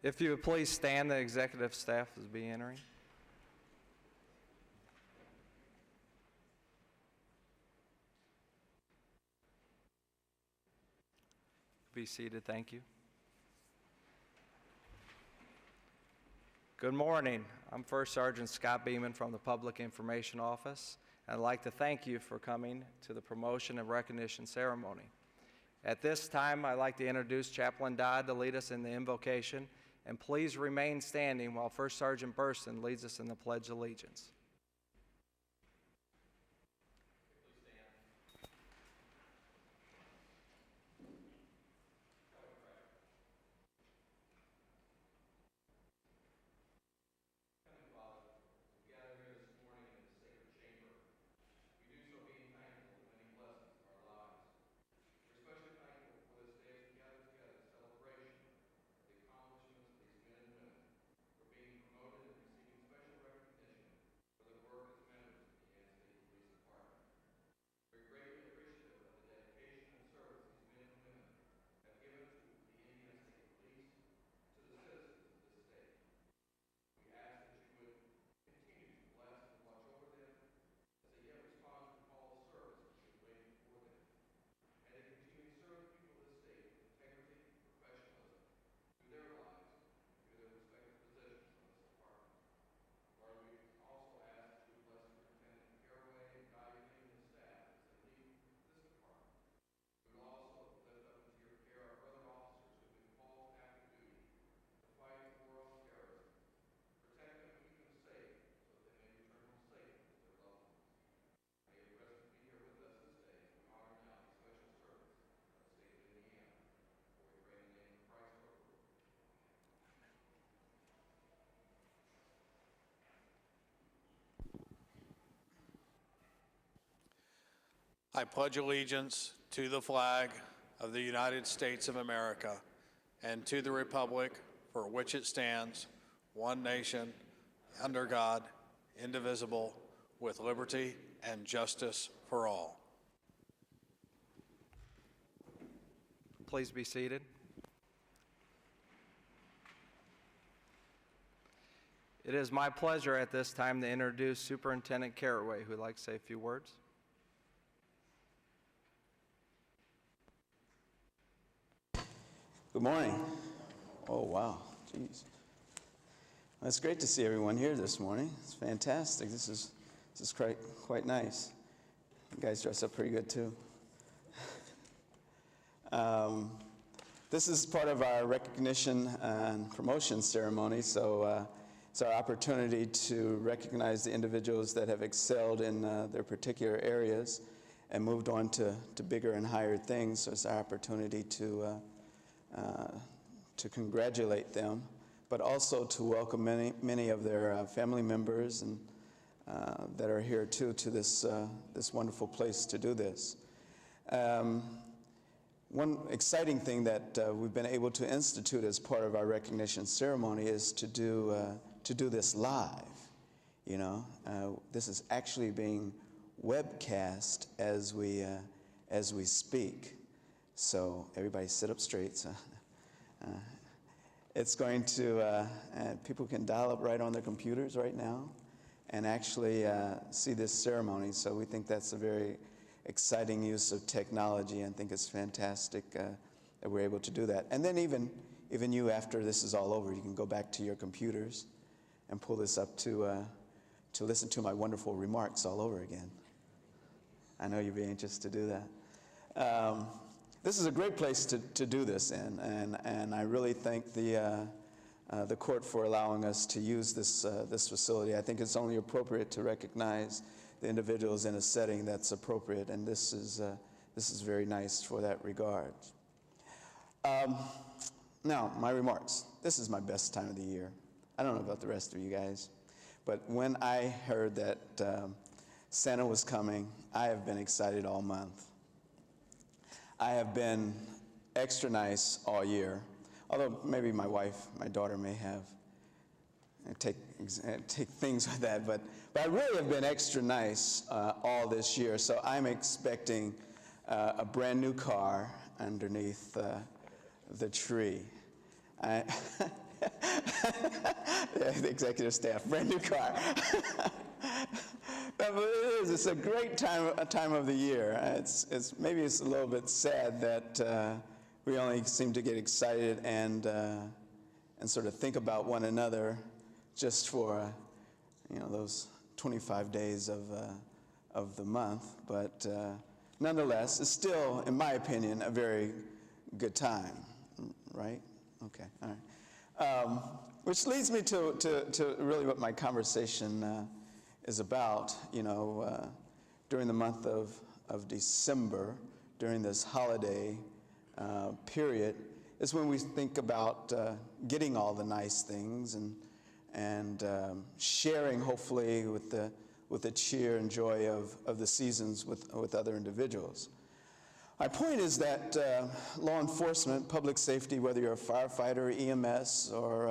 If you would please stand, the executive staff is be entering. Be seated, thank you. Good morning. I'm First Sergeant Scott Beeman from the Public Information Office. I'd like to thank you for coming to the promotion and recognition ceremony. At this time, I'd like to introduce Chaplain Dodd to lead us in the invocation, and please remain standing while First Sergeant Burston leads us in the Pledge of Allegiance. I pledge allegiance to the flag of the United States of America and to the republic for which it stands, one nation, under God, indivisible, with liberty and justice for all. Please be seated. It is my pleasure at this time to introduce Superintendent Carraway, who would like to say a few words. Good morning. Oh, wow. Jeez. Well, it's great to see everyone here this morning. It's fantastic. This is quite nice. You guys dress up pretty good, too. This is part of our recognition and promotion ceremony, so it's our opportunity to recognize the individuals that have excelled in their particular areas and moved on to bigger and higher things. So it's our opportunity to congratulate them, but also to welcome many of their family members and that are here too to this wonderful place to do this. One exciting thing that we've been able to institute as part of our recognition ceremony is to do this live. You know, this is actually being webcast as we speak. So everybody sit up straight. So, it's going to, people can dial up right on their computers right now and actually see this ceremony. So we think that's a very exciting use of technology, and think it's fantastic that we're able to do that. And then even you, after this is all over, you can go back to your computers and pull this up to listen to my wonderful remarks all over again. I know you'd be anxious to do that. This is a great place to do this in, and I really thank the court for allowing us to use this facility. I think it's only appropriate to recognize the individuals in a setting that's appropriate, and this is very nice for that regard. Now, my remarks. This is my best time of the year. I don't know about the rest of you guys, but when I heard that Santa was coming, I have been excited all month. I have been extra nice all year, although maybe my wife, my daughter may have take things with that, but I really have been extra nice all this year, so I'm expecting a brand new car underneath the tree. Yeah, the executive staff, brand new car. But it is. It's a great time of the year. Maybe it's a little bit sad that we only seem to get excited and sort of think about one another just for those 25 days of the month. But nonetheless, it's still, in my opinion, a very good time. Right? Okay. All right. Which leads me to really what my conversation is about. During the month of December, during this holiday period, is when we think about getting all the nice things and sharing, hopefully, with the cheer and joy of the seasons with other individuals. My point is that law enforcement, public safety, whether you're a firefighter, EMS, or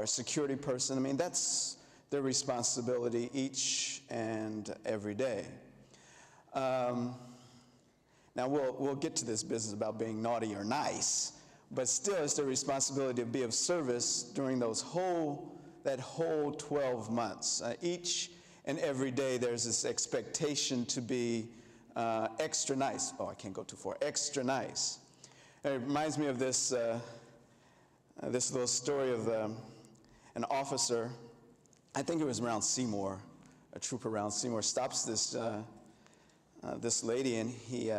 a security person, I mean, that's their responsibility each and every day. Now, we'll get to this business about being naughty or nice, but still it's their responsibility to be of service during that whole 12 months. Each and every day there's this expectation to be extra nice. Oh, I can't go too far. Extra nice. And it reminds me of this little story of an officer, I think it was around Seymour, a trooper around Seymour, stops this lady, and he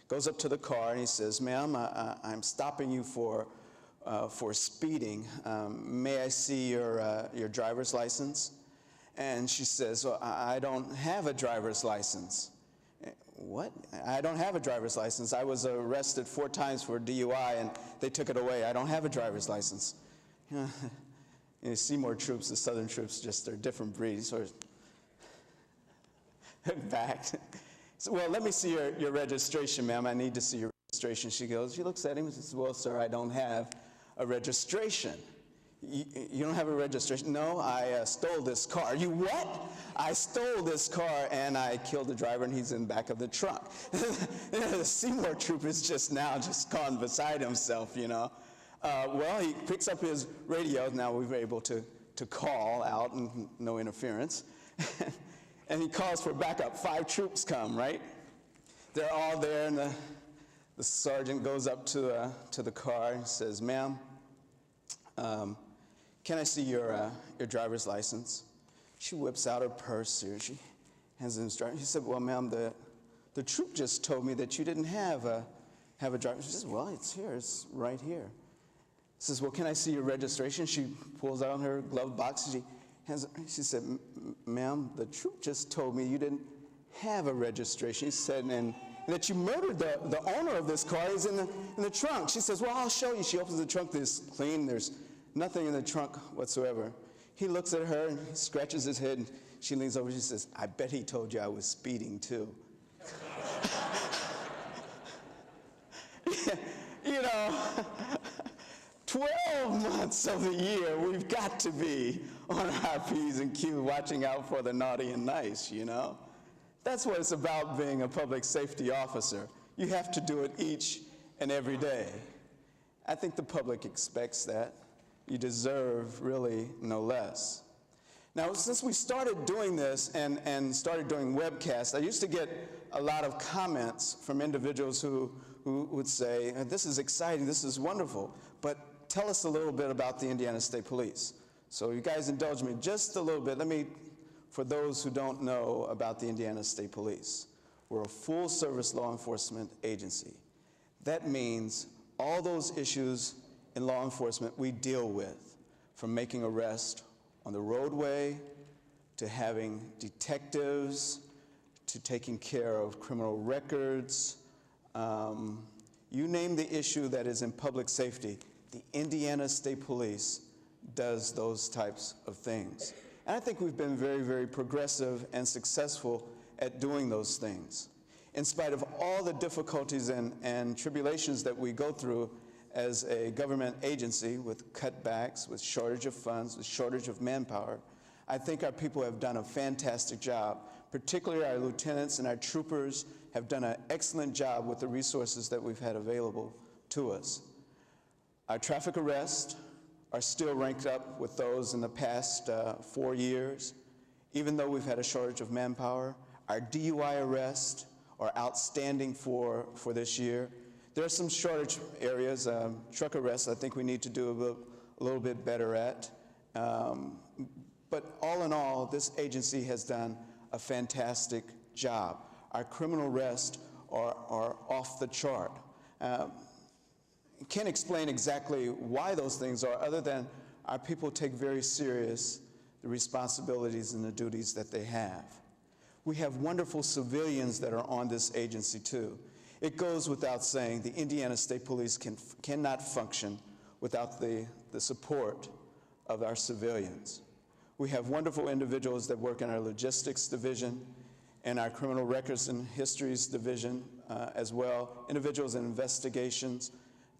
goes up to the car and he says, "Ma'am, I'm stopping you for speeding. May I see your driver's license?" And she says, "Well, I don't have a driver's license." "What? I don't have a driver's license. I was arrested 4 times for DUI and they took it away. I don't have a driver's license." Seymour troops, the Southern troops, they're different breeds. Or back. So, "Well, let me see your registration, ma'am. I need to see your registration." She looks at him and says, "Well, sir, I don't have a registration." You don't have a registration?" "No, I stole this car." "You what?" "I stole this car and I killed the driver and he's in the back of the trunk." The Seymour troop is just gone beside himself, Well, he picks up his radio. Now we're able to call out and no interference. And he calls for backup. 5 troops come, right? They're all there, and the sergeant goes up to the car and says, "Ma'am, can I see your driver's license?" She whips out her purse here. She hands him his driver's. He said, "Well, ma'am, the troop just told me that you didn't have a driver." She says, "Well, it's here. It's right here." He says, "Well, can I see your registration?" She pulls out her glove box. She said, "Ma'am, the troop just told me you didn't have a registration." He said, "And that you murdered the owner of this car. He's in the trunk." She says, "Well, I'll show you." She opens the trunk. It's clean. There's nothing in the trunk whatsoever. He looks at her and he scratches his head, and she leans over. She says, "I bet he told you I was speeding too." 12 months of the year, we've got to be on our P's and Q's, watching out for the naughty and nice, That's what it's about being a public safety officer. You have to do it each and every day. I think the public expects that. You deserve really no less. Now, since we started doing this and started doing webcasts, I used to get a lot of comments from individuals who would say, "This is exciting, this is wonderful, but tell us a little bit about the Indiana State Police." So you guys indulge me just a little bit. For those who don't know about the Indiana State Police, we're a full-service law enforcement agency. That means all those issues in law enforcement we deal with, from making arrests on the roadway, to having detectives, to taking care of criminal records. You name the issue that is in public safety, the Indiana State Police does those types of things. And I think we've been very, very progressive and successful at doing those things. In spite of all the difficulties and tribulations that we go through as a government agency, with cutbacks, with shortage of funds, with shortage of manpower, I think our people have done a fantastic job. Particularly our lieutenants and our troopers have done an excellent job with the resources that we've had available to us. Our traffic arrests are still ranked up with those in the past 4 years. Even though we've had a shortage of manpower, our DUI arrests are outstanding for this year. There are some shortage areas. Truck arrests I think we need to do a little bit better at. But all in all, this agency has done a fantastic job. Our criminal arrests are off the chart. Can't explain exactly why those things are, other than our people take very serious the responsibilities and the duties that they have. We have wonderful civilians that are on this agency too. It goes without saying, the Indiana State Police cannot function without the support of our civilians. We have wonderful individuals that work in our logistics division and our criminal records and histories division as well, individuals in investigations,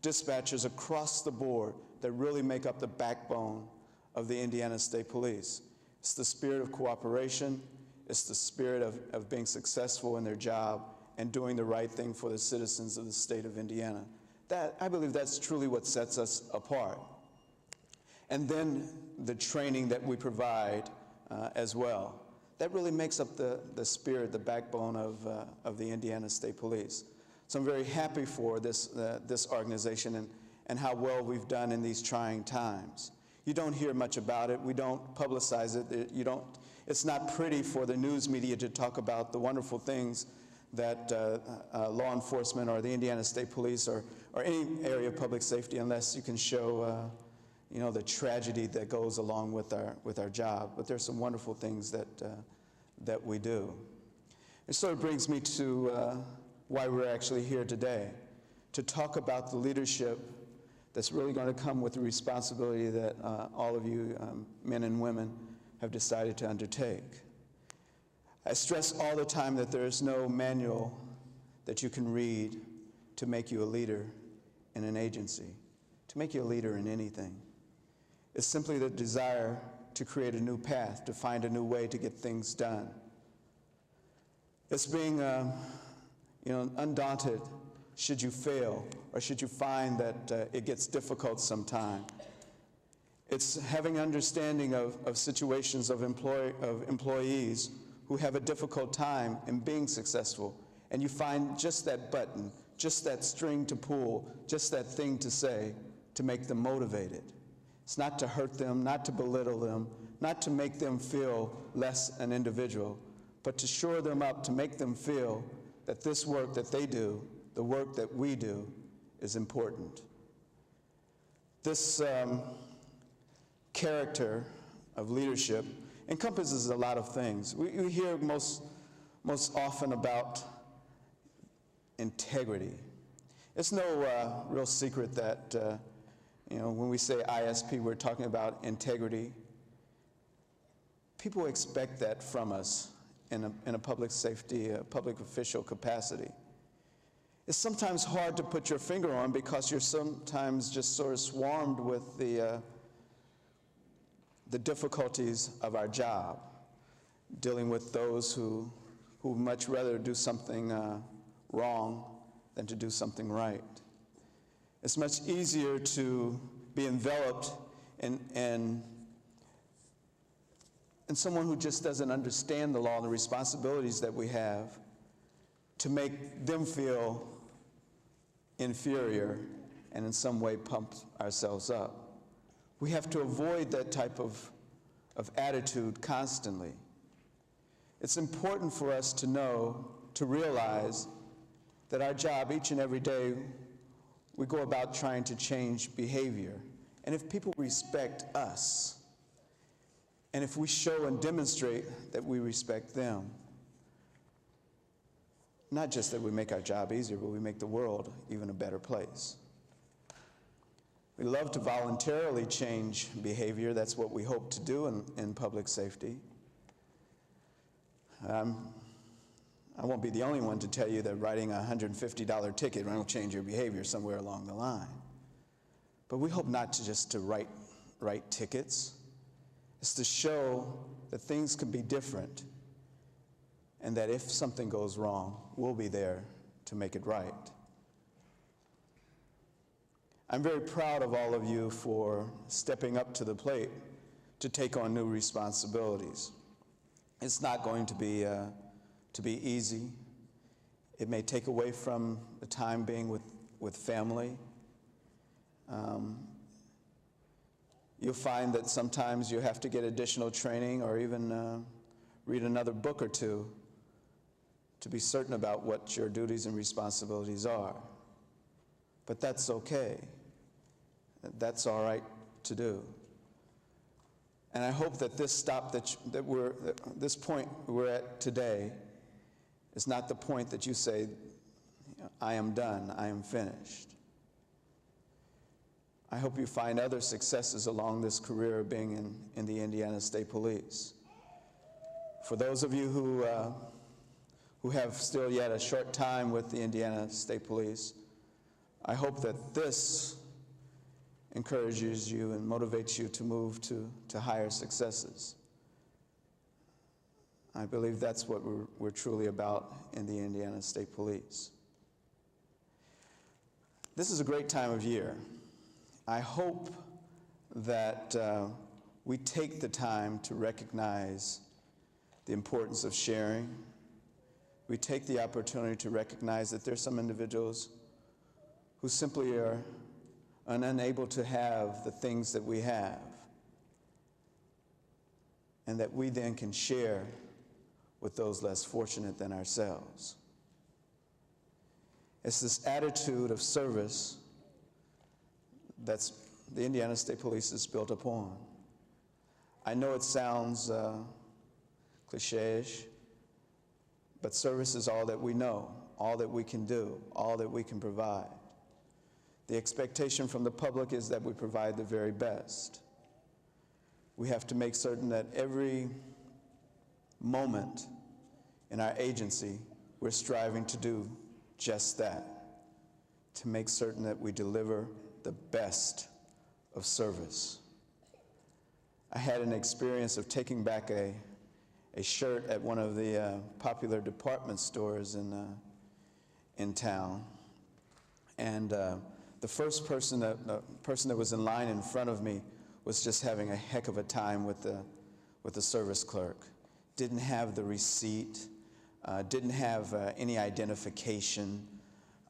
dispatchers across the board that really make up the backbone of the Indiana State Police. It's the spirit of cooperation. It's the spirit of being successful in their job and doing the right thing for the citizens of the state of Indiana. I believe that's truly what sets us apart. And then the training that we provide as well. That really makes up the spirit, the backbone of the Indiana State Police. So I'm very happy for this organization and how well we've done in these trying times. You don't hear much about it. We don't publicize it. It's not pretty for the news media to talk about the wonderful things that law enforcement or the Indiana State Police or any area of public safety, unless you can show the tragedy that goes along with our job. But there's some wonderful things that we do. It sort of brings me to why we're actually here today, to talk about the leadership that's really going to come with the responsibility that all of you men and women have decided to undertake. I stress all the time that there is no manual that you can read to make you a leader in an agency, to make you a leader in anything. It's simply the desire to create a new path, to find a new way to get things done. It's being undaunted should you fail or should you find that it gets difficult sometime. It's having understanding of situations of employees who have a difficult time in being successful, and you find just that button, just that string to pull, just that thing to say to make them motivated. It's not to hurt them, not to belittle them, not to make them feel less an individual, but to shore them up, to make them feel that this work that they do, the work that we do, is important. This character of leadership encompasses a lot of things. We hear most often about integrity. It's no real secret that when we say ISP, we're talking about integrity. People expect that from us in a public safety, public official capacity. It's sometimes hard to put your finger on because you're sometimes just sort of swarmed with the difficulties of our job, dealing with those who much rather do something wrong than to do something right. It's much easier to be enveloped in someone who just doesn't understand the law and the responsibilities that we have, to make them feel inferior and in some way pump ourselves up. We have to avoid that type of attitude constantly. It's important for us to know, to realize that our job each and every day, we go about trying to change behavior. And if people respect us, and if we show and demonstrate that we respect them, not just that we make our job easier, but we make the world even a better place. We love to voluntarily change behavior. That's what we hope to do in public safety. I won't be the only one to tell you that writing a $150 ticket won't change your behavior somewhere along the line. But we hope not to write tickets. It's to show that things can be different, and that if something goes wrong, we'll be there to make it right. I'm very proud of all of you for stepping up to the plate to take on new responsibilities. It's not going to be easy. It may take away from the time being with family. You'll find that sometimes you have to get additional training or even read another book or two to be certain about what your duties and responsibilities are. But that's okay. That's all right to do. And I hope that this stop this point we're at today is not the point that you say, I am done, I am finished. I hope you find other successes along this career of being in the Indiana State Police. For those of you who have still yet a short time with the Indiana State Police, I hope that this encourages you and motivates you to move to higher successes. I believe that's what we're truly about in the Indiana State Police. This is a great time of year. I hope that we take the time to recognize the importance of sharing. We take the opportunity to recognize that there's some individuals who simply are unable to have the things that we have, and that we then can share with those less fortunate than ourselves. It's this attitude of service that's the Indiana State Police is built upon. I know it sounds cliche-ish, but service is all that we know, all that we can do, all that we can provide. The expectation from the public is that we provide the very best. We have to make certain that every moment in our agency, we're striving to do just that, to make certain that we deliver the best of service. I had an experience of taking back a shirt at one of the popular department stores in town, and the person that was in line in front of me was just having a heck of a time with the service clerk. Didn't have the receipt, didn't have any identification.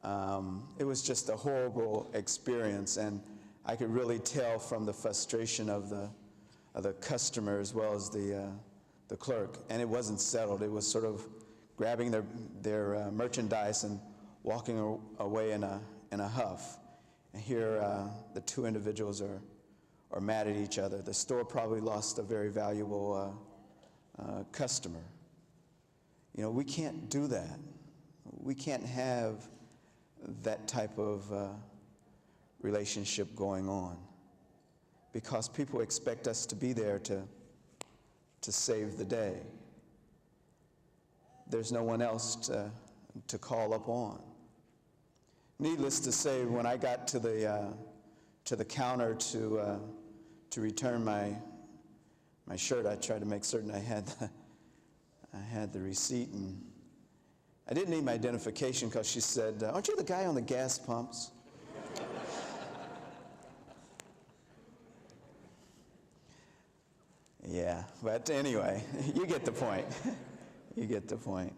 It was just a horrible experience, and I could really tell from the frustration of the customer as well as the clerk. And it wasn't settled. It was sort of grabbing their merchandise and walking away in a huff. And here the two individuals are mad at each other. The store probably lost a very valuable customer. You know, we can't do that. We can't have that type of relationship going on, because people expect us to be there to save the day. There's no one else to call upon. Needless to say, when I got to the counter to return my shirt, I tried to make certain I had the receipt, and I didn't need my identification because she said, "Aren't you the guy on the gas pumps?" Yeah, but anyway, you get the point. You get the point.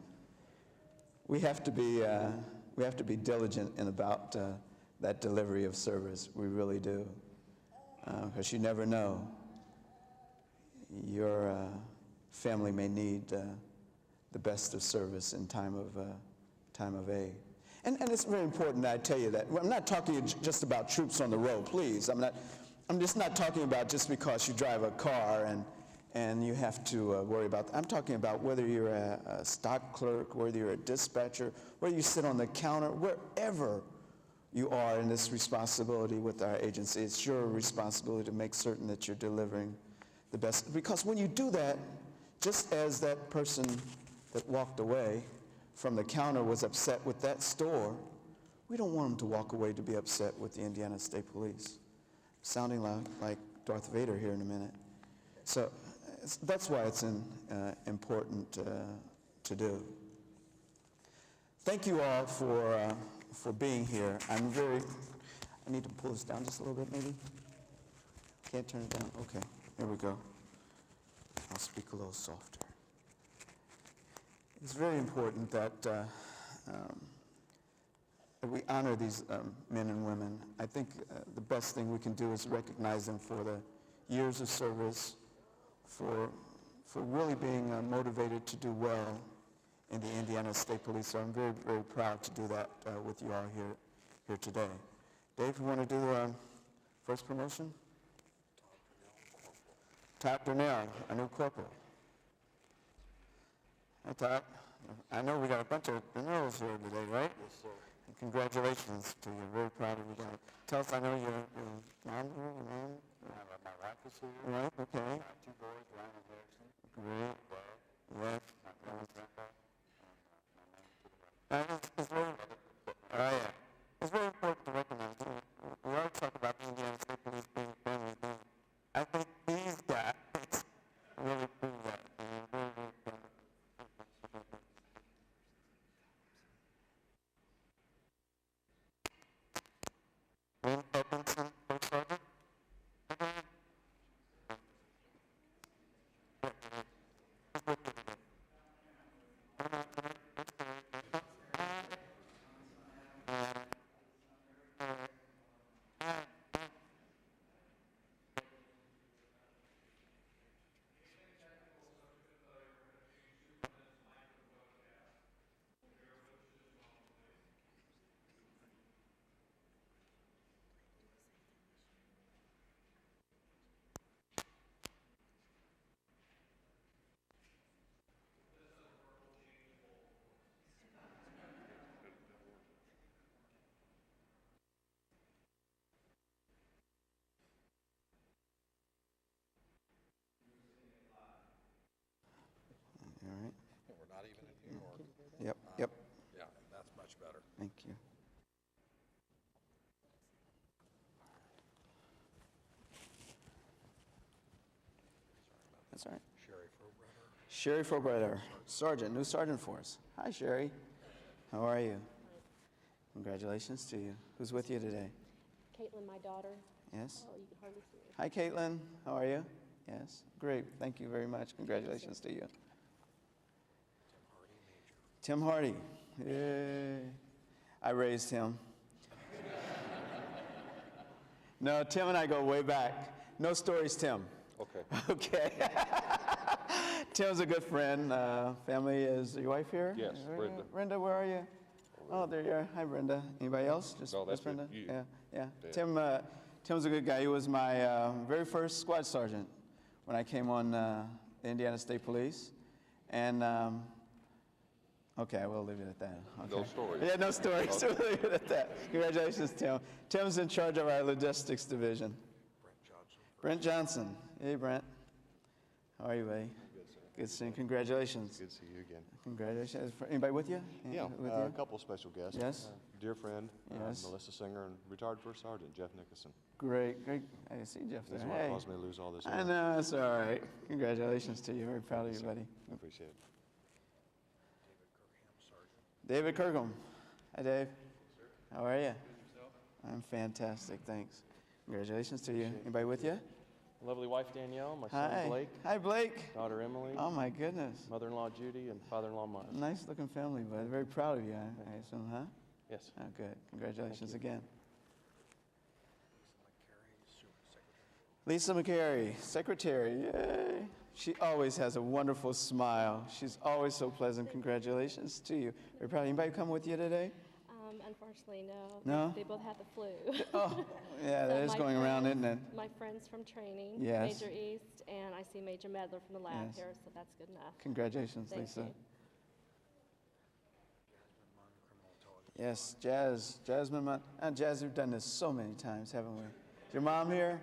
We have to be diligent about that delivery of service. We really do, because you never know. Your family may need the best of service in time of aid. And it's very important that I tell you that. I'm not talking just about troops on the road, please. I'm just not talking about just because you drive a car and you have to worry about that. I'm talking about whether you're a stock clerk, whether you're a dispatcher, whether you sit on the counter, wherever you are in this responsibility with our agency. It's your responsibility to make certain that you're delivering the best. Because when you do that, just as that person that walked away from the counter was upset with that store, we don't want them to walk away to be upset with the Indiana State Police. Sounding like Darth Vader here in a minute. So that's why it's important to do. Thank you all for being here. I need to pull this down just a little bit, maybe. Can't turn it down. Okay, there we go. I'll speak a little softer. It's very important that we honor these men and women. I think the best thing we can do is recognize them for the years of service, for really being motivated to do well in the Indiana State Police. So I'm very, very proud to do that with you all here today. Dave, you want to do first promotion? Todd Durnell, a new corporal. Hi, Todd. I know we got a bunch of Durnells here today, right? Yes, sir. And congratulations to you. Very proud of you guys. Tell us, I know your mom here, your mom? My wife is here. Right, okay. Two boys, Ryan and Harrison. Great. Dad. Yes. My grandpa. And my mom to the right. It's very, oh yeah. It's very important to recognize, we always talk about the Indiana State Police being family thing. I think these guys really prove that. Very, very proud. Lynn Edmondson, First Sergeant. All right. We're not even in New York. Yep. Yeah, that's much better. Thank you. That's all right. Sherry Frobreder. Sherry Fulbrighter, Sergeant, new sergeant for us. Hi, Sherry. How are you? Congratulations to you. Who's with you today? Caitlin, my daughter. Yes? Oh, you can hardly see her. Hi, Caitlin. How are you? Yes? Great. Thank you very much. Congratulations to you. Tim Hardy. Yay. I raised him. No, Tim and I go way back. No stories, Tim. Okay. Okay. Tim's a good friend. Family is your wife here? Yes, Brenda. Brenda, where are you? Oh, there you are. Hi, Brenda. Anybody else? No, that's Brenda? you. Yeah. Yeah. Tim's a good guy. He was my very first squad sergeant when I came on the Indiana State Police. And, okay, we'll leave it at that. Okay. No stories. Yeah, no stories. Okay. We'll leave it at that. Congratulations, Tim. Tim's in charge of our logistics division. Brent Johnson. Hey, Brent. How are you, buddy? Good, sir. Good seeing you. Congratulations. Good to see you again. Congratulations. Anybody with you? Yeah, With a you? couple of special guests. Yes? Dear friend, Yes. Melissa Singer, and retired First Sergeant Jeff Nicholson. Great. I see Jeff there. This is what Hey. caused me to lose all this I hair. know, it's all right. Congratulations to you. Very proud of you, buddy. I appreciate it. David Kirkham. Hi, Dave. How are you? I'm fantastic, thanks. Congratulations to you. Anybody with you? Lovely wife Danielle, my son Hi. Blake, Hi, Blake. daughter Emily, Oh, my goodness. mother-in-law Judy, and father-in-law Miles. Nice looking family, bud. Very proud of you, I assume, huh? Yes. Oh, good. Congratulations again. Lisa McCary, secretary. Yay. She always has a wonderful smile. She's always so pleasant. Congratulations to you. Very proud. Anybody come with you today? Unfortunately, no. No? They both had the flu. Oh, yeah, that is My going around, friends- isn't it? My friends from training, Yes. Major East, and I see Major Medler from the lab Yes. here, so that's good enough. Congratulations, Thank Lisa. you. Yes, Jasmine, Jazz, we've done this so many times, haven't we? Is your mom here?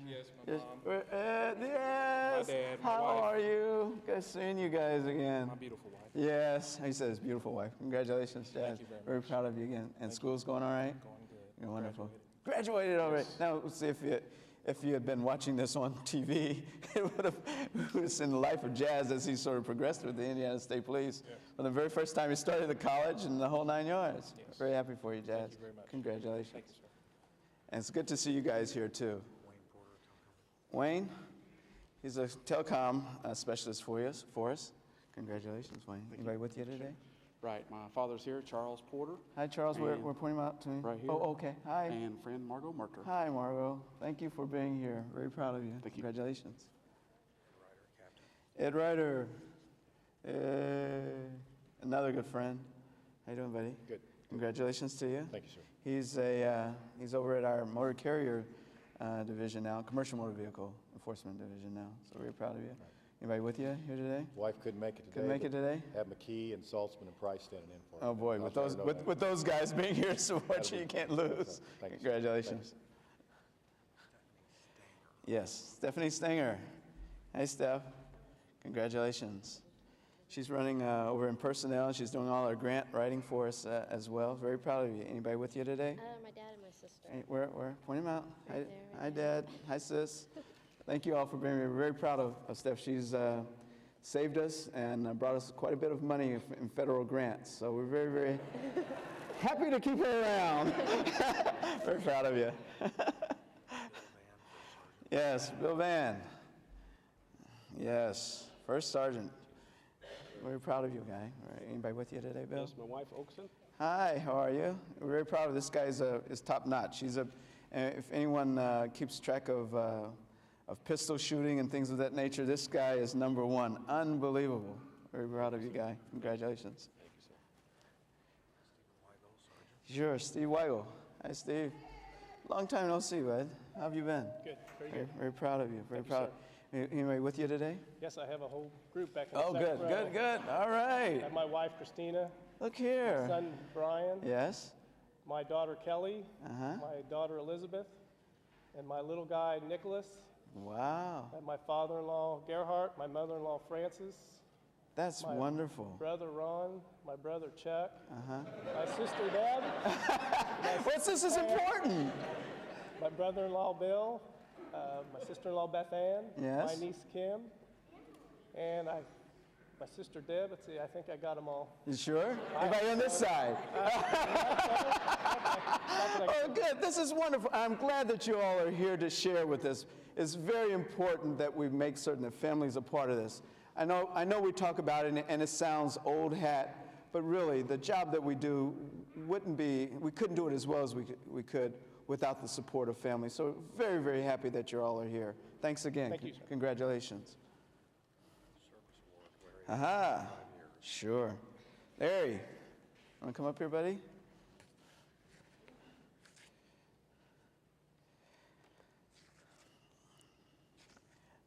Yes, my Yes. mom, Yes. My dad, my How wife. are you? Good seeing you guys again. my beautiful wife. Yes, he says beautiful wife. Congratulations, Jazz. you very Very much. proud of you again. And school's going all right? Going good. You're wonderful. Graduated already. Now, let's see if you had been watching this on TV, it would have seen the life of Jazz as he sort of progressed with the Indiana State Police. Yes. From the very first time he started at college and the whole 9 yards. Yes. Very happy for you, Jazz. you very much. Congratulations. Thank you, sir. And it's good to see you guys here, too. Wayne, he's a telecom specialist for us. Congratulations, Wayne. Anybody with you today? Right, my father's here, Charles Porter. Hi, Charles. We're And pointing him out to me. right here. Oh, okay. Hi. And friend Margot Merker. Hi, Margot. Thank you for being here. Very proud of you. Thank you. Congratulations. Ed Ryder. Another good friend. How you doing, buddy? Good. Congratulations to you. Thank you, sir. He's over at our motor carrier division now, commercial motor vehicle enforcement division now. So we're proud of you. Anybody with you here today? Wife couldn't make it today. Couldn't make it but today? Have McKee and Saltzman and Price standing in for her. Oh boy, I'll with let those her know that. with those guys being here so much, That'll you be- can't lose. Thank you, sir. Congratulations. Yes, Stephanie Stenger. Hey, Steph. Congratulations. She's running over in personnel. She's doing all our grant writing for us as well. Very proud of you. Anybody with you today? My dad and my sister. Hey, where? Point them out. Hi, Right there, hi, right there. Dad. Hi, sis. Thank you all for being here. We're very proud of Steph. She's saved us and brought us quite a bit of money in federal grants. So we're very, very happy to keep her around. Very proud of you. Yes, Bill Van. Yes, First Sergeant. Very proud of you, guy. All right, anybody with you today, Bill? Yes, my wife, Oakson. Hi, how are you? We're very proud of this guy. Is top notch. If anyone keeps track of pistol shooting and things of that nature, this guy is number one. Unbelievable. Very proud of you, guy. Congratulations. Thank you, sir. Sure, Steve Weigel. Hi, Steve. Long time no see, bud. How have you been? Good, very Very, good. very proud of you. Very Thank you, proud. Anybody with you today? Yes, I have a whole group back in the Oh, second good, row. good, good. All I right. have my wife, Christina, Look my here. son, Brian, Yes. my daughter, Kelly, Uh-huh. my daughter, Elizabeth, and my little guy, Nicholas, Wow. and my father-in-law, Gerhardt, my mother-in-law, Frances, That's My wonderful. brother, Ron, my brother, Chuck, Uh-huh. my sister, Deb, What's this is important? my brother-in-law, Bill, my sister-in-law, Beth Ann, Yes. my niece, Kim, and my sister, Deb. Let's see, I think I got them all. You sure? Anybody on this side? Oh, good. This is wonderful. I'm glad that you all are here to share with us. It's very important that we make certain that families are part of this. I know we talk about it and it sounds old hat, but really the job that we do we couldn't do it as well as we could without the support of family. So very, very happy that you all are here. Thanks again. Thank you, sir. Congratulations. Aha. Sure. Larry, want to come up here, buddy?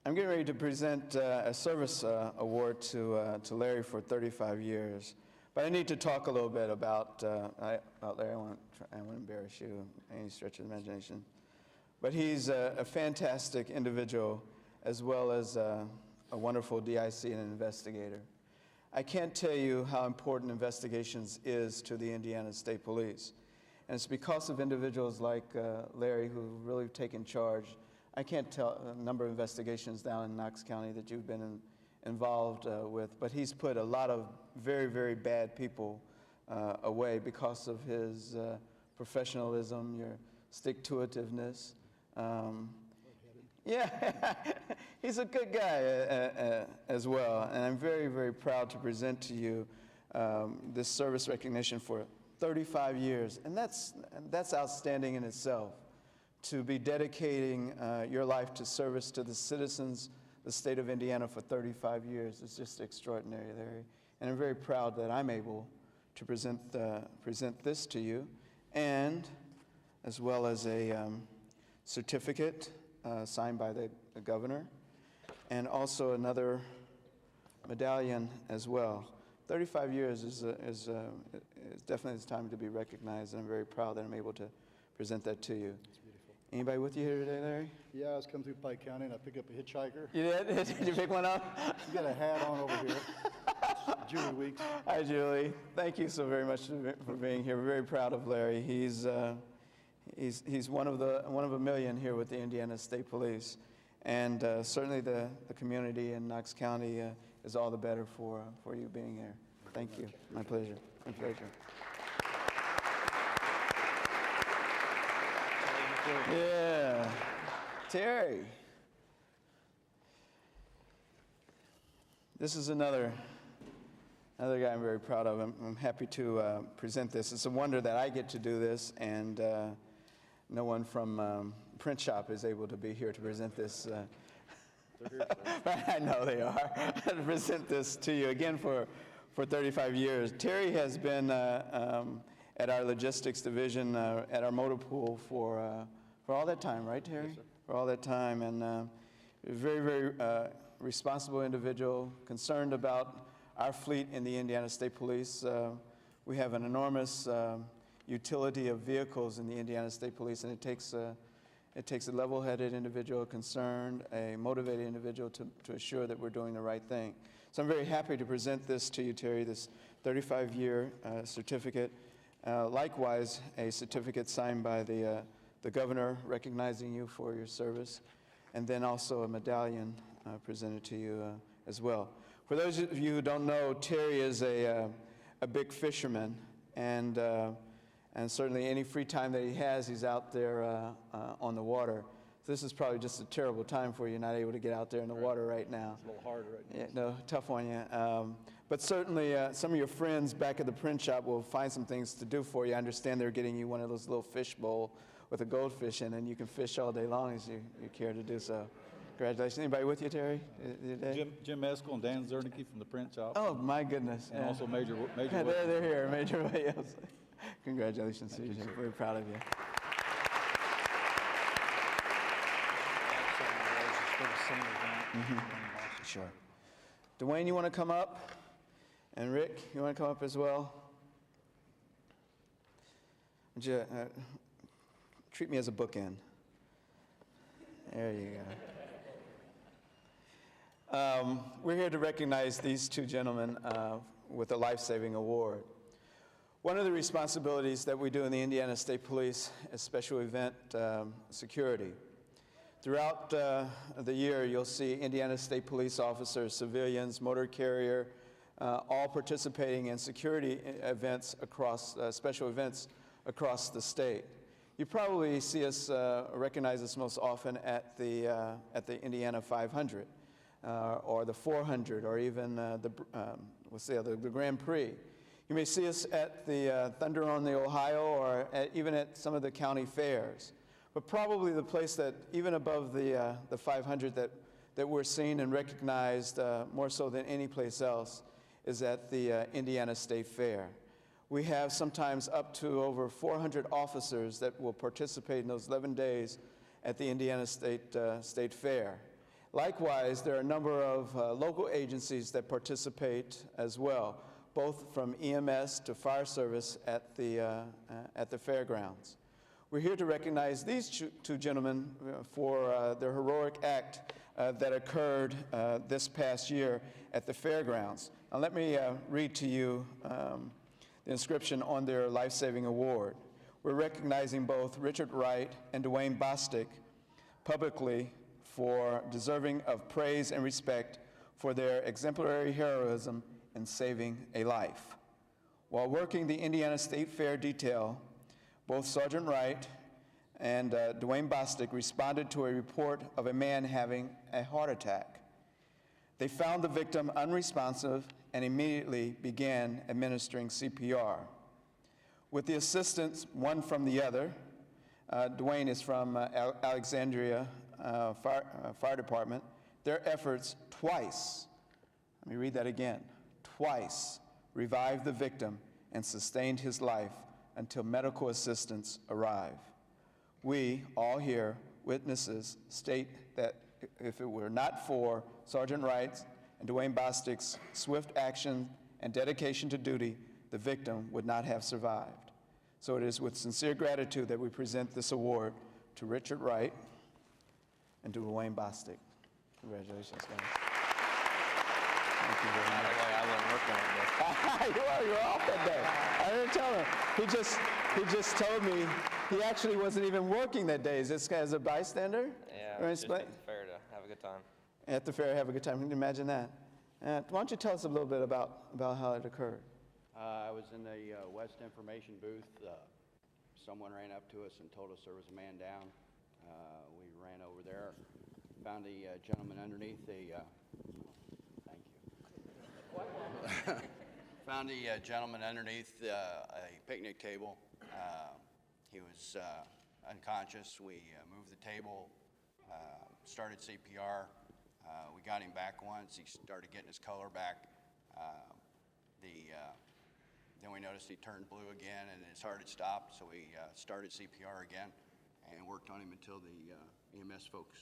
I'm getting ready to present a service award to Larry for 35 years. But I need to talk a little bit about Larry. I won't embarrass you any stretch of the imagination. But he's a fantastic individual as well as a wonderful DIC and an investigator. I can't tell you how important investigations is to the Indiana State Police. And it's because of individuals like Larry who really taken charge. I can't tell a number of investigations down in Knox County that you've been involved with, but he's put a lot of very, very bad people away because of his professionalism, your stick-to-itiveness. Yeah, he's a good guy as well, and I'm very, very proud to present to you this service recognition for 35 years, and that's outstanding in itself, to be dedicating your life to service to the citizens, the state of Indiana for 35 years. It's just extraordinary, Larry, and I'm very proud that I'm able to present this to you, and as well as a certificate signed by the governor, and also another medallion as well. 35 years is definitely the time to be recognized, and I'm very proud that I'm able to present that to you. It's beautiful. Anybody with you here today, Larry? Yeah, I was coming through Pike County and I picked up a hitchhiker. You did? Did you pick one up? You got a hat on over here. Julie Weeks. Hi, Julie. Thank you so very much for being here. We're very proud of Larry. He's one of a million here with the Indiana State Police, and certainly the community in Knox County is all the better for you being here. Thank you. My pleasure. My pleasure. Yeah. Terry. This is another guy I'm very proud of. I'm happy to present this. It's a wonder that I get to do this, and no one from print shop is able to be here to present this. I know they are. To present this to you again for 35 years. Terry has been at our logistics division at our motor pool for all that time, right, Terry? Yes, sir. For all that time, and very, very responsible individual, concerned about our fleet in the Indiana State Police. We have an enormous utility of vehicles in the Indiana State Police, and it takes a level-headed individual, concerned, a motivated individual to assure that we're doing the right thing. So I'm very happy to present this to you, Terry, this 35-year certificate. Likewise, a certificate signed by the governor recognizing you for your service, and then also a medallion presented to you as well. For those of you who don't know, Terry is a big fisherman, and certainly any free time that he has, he's out there on the water. This is probably just a terrible time for you, not able to get out there in the water right now. It's a little harder right now. Yeah, no, tough on you. But certainly some of your friends back at the print shop will find some things to do for you. I understand they're getting you one of those little fish bowl with a goldfish in, and you can fish all day long as you care to do so. Congratulations. Anybody with you, Terry? Jim Eskel and Dan Zernicke from the print shop. Oh, my goodness. And also Major Yeah, Wilson. they're here, Major Williams. Congratulations to you, Jim. Very proud of you. Sure. Dwayne, you want to come up? And Rick, you want to come up as well? Would you treat me as a bookend? There you go. We're here to recognize these two gentlemen with a life-saving award. One of the responsibilities that we do in the Indiana State Police is special event security. Throughout the year, you'll see Indiana State Police officers, civilians, motor carrier, all participating in security events across, special events across the state. You probably see us, recognize us most often at the Indiana 500, or the 400, or even the Grand Prix. You may see us at the Thunder on the Ohio, or even at some of the county fairs. But probably the place that, even above the 500, that we're seen and recognized more so than any place else, is at the Indiana State Fair. We have sometimes up to over 400 officers that will participate in those 11 days at the Indiana State Fair. Likewise, there are a number of local agencies that participate as well, both from EMS to fire service at the fairgrounds. We're here to recognize these two gentlemen for their heroic act that occurred this past year at the fairgrounds. Now let me read to you the inscription on their life-saving award. We're recognizing both Richard Wright and Dwayne Bostic publicly for deserving of praise and respect for their exemplary heroism in saving a life. While working the Indiana State Fair detail, both Sergeant Wright and Dwayne Bostic responded to a report of a man having a heart attack. They found the victim unresponsive and immediately began administering CPR. With the assistance one from the other, Dwayne is from Alexandria Fire Department, their efforts twice, let me read that again, twice revived the victim and sustained his life until medical assistance arrived. We, all here, witnesses, state that if it were not for Sergeant Wright's and Dwayne Bostic's swift action and dedication to duty, the victim would not have survived. So it is with sincere gratitude that we present this award to Richard Wright and to Dwayne Bostic. Congratulations, guys. Thank you very much. I wasn't working on this. You were off that day. I didn't tell him. He just told me he actually wasn't even working that day. Is this guy as a bystander? Yeah, Or just explain- at the fair to have a good time. At the fair, have a good time. Can you imagine that? Why don't you tell us a little bit about how it occurred? I was in the West Information booth someone ran up to us and told us there was a man down. We ran over there, found the gentleman underneath the, thank you. Found the gentleman underneath a picnic table. He was unconscious. We moved the table, started CPR. We got him back once. He started getting his color back. Then we noticed he turned blue again and his heart had stopped, so we started CPR again and worked on him until the EMS folks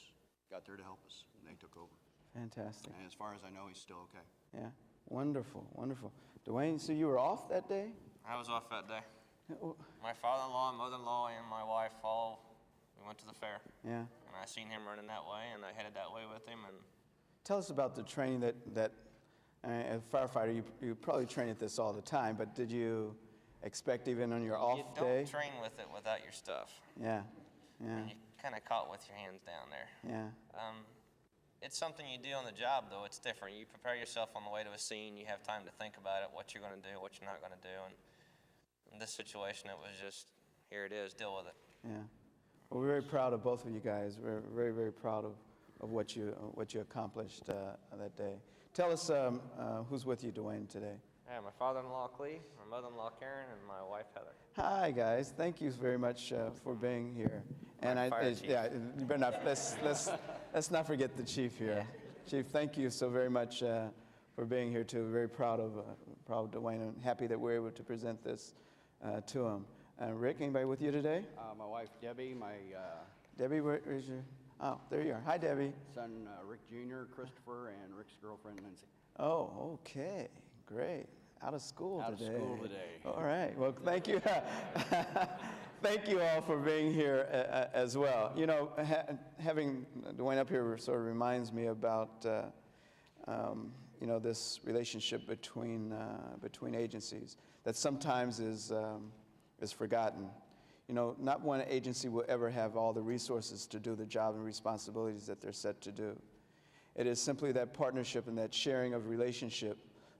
got there to help us, and they took over. Fantastic. And as far as I know, he's still okay. Yeah, wonderful, wonderful. Dwayne, so you were off that day? I was off that day. Oh, My father-in-law, mother-in-law, and my wife we went to the fair. yeah. And I seen him running that way, and I headed that way with him. And Tell us about the training that as a firefighter, you probably train at this all the time, but did you expect even on your off you day? don't train with it without your stuff. Yeah, yeah, And you kind of caught with your hands down there. yeah. It's something you do on the job, though. It's different. You prepare yourself on the way to a scene. You have time to think about it, what you're going to do, what you're not going to do. And in this situation, it was just, here it is, deal with it. Yeah. Well, we're very proud of both of you guys. We're very, very proud of what you accomplished that day. Tell us who's with you, Dwayne, today. I have my father-in-law, Clee, my mother-in-law, Karen, and my wife, Heather. Hi, guys. Thank you very much for being here. And fire chief. yeah, you better not. Let's not forget the chief here. Chief, thank you so very much for being here too. Very proud of Dwayne, and happy that we're able to present this to him. Rick, anybody with you today? My wife, Debbie, my Debbie, where's your? Oh, there you are. Hi, Debbie. son, Rick Jr., Christopher, and Rick's girlfriend, Lindsay. Oh, okay, great. Out of school Out of today. school today. All right. Well, thank you. Thank you all for being here as well. You know, having Dwayne up here sort of reminds me about you know, this relationship between agencies that sometimes is forgotten. You know, not one agency will ever have all the resources to do the job and responsibilities that they're set to do. It is simply that partnership and that sharing of relationship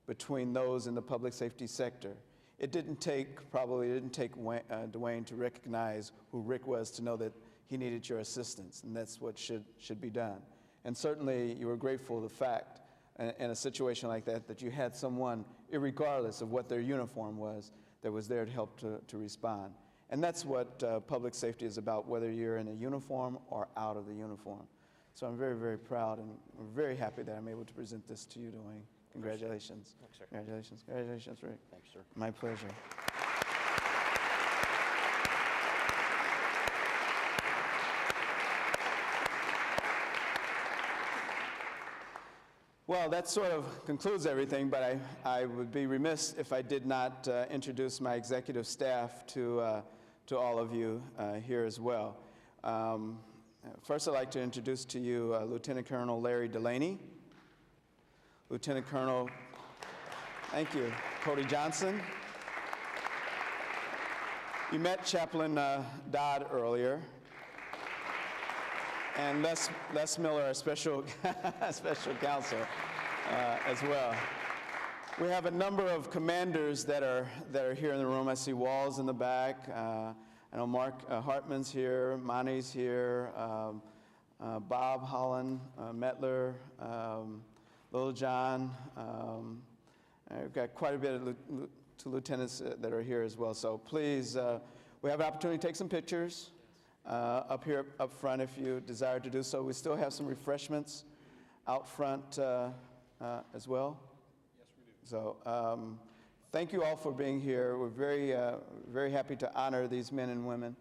between those in the public safety sector. It didn't take Dwayne to recognize who Rick was to know that he needed your assistance, and that's what should be done. And certainly you were grateful for the fact in a situation like that you had someone, irregardless of what their uniform was, that was there to help to respond. And that's what public safety is about, whether you're in a uniform or out of the uniform. So I'm very, very proud and I'm very happy that I'm able to present this to you, Dwayne. Congratulations. Thanks, sir. Congratulations. Congratulations, Rick. Thanks, sir. My pleasure. Well, that sort of concludes everything, but I would be remiss if I did not introduce my executive staff to all of you here as well. First, I'd like to introduce to you Lieutenant Colonel Larry Delaney, Lieutenant Colonel, thank you, Cody Johnson. You met Chaplain Dodd earlier, and Les Miller, our special counsel, as well. We have a number of commanders that are here in the room. I see Walls in the back. I know Mark Hartman's here, Monty's here, Bob Holland, Metler, Little John. We've got quite a bit of two lieutenants that are here as well. So please, we have an opportunity to take some pictures up front if you desire to do so. We still have some refreshments out front as well. Yes, we do. So thank you all for being here. We're very happy to honor these men and women.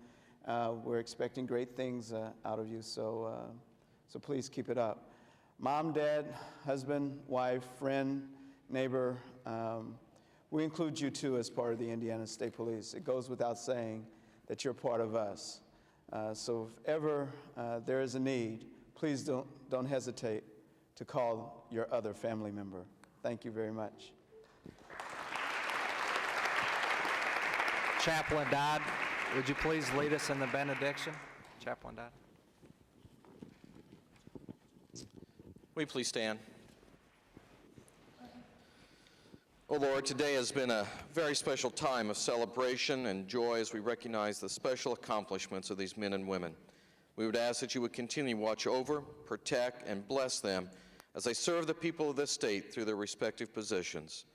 We're expecting great things out of you, so please keep it up. Mom, dad, husband, wife, friend, neighbor, we include you too as part of the Indiana State Police. It goes without saying that you're part of us. So if ever there is a need, please don't hesitate to call your other family member. Thank you very much. Chaplain Dodd, would you please lead us in the benediction? Chaplain Dodd. Will you please stand? Oh Lord, today has been a very special time of celebration and joy as we recognize the special accomplishments of these men and women. We would ask that you would continue to watch over, protect, and bless them as they serve the people of this state through their respective positions.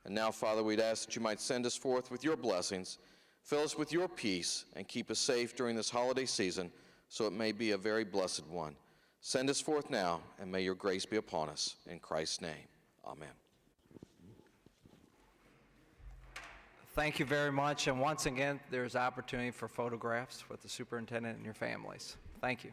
And now, Father, we'd ask that you might send us forth with your blessings, fill us with your peace, and keep us safe during this holiday season so it may be a very blessed one. Send us forth now, and may your grace be upon us. In Christ's name, amen. Thank you very much, and once again, there's opportunity for photographs with the superintendent and your families. Thank you.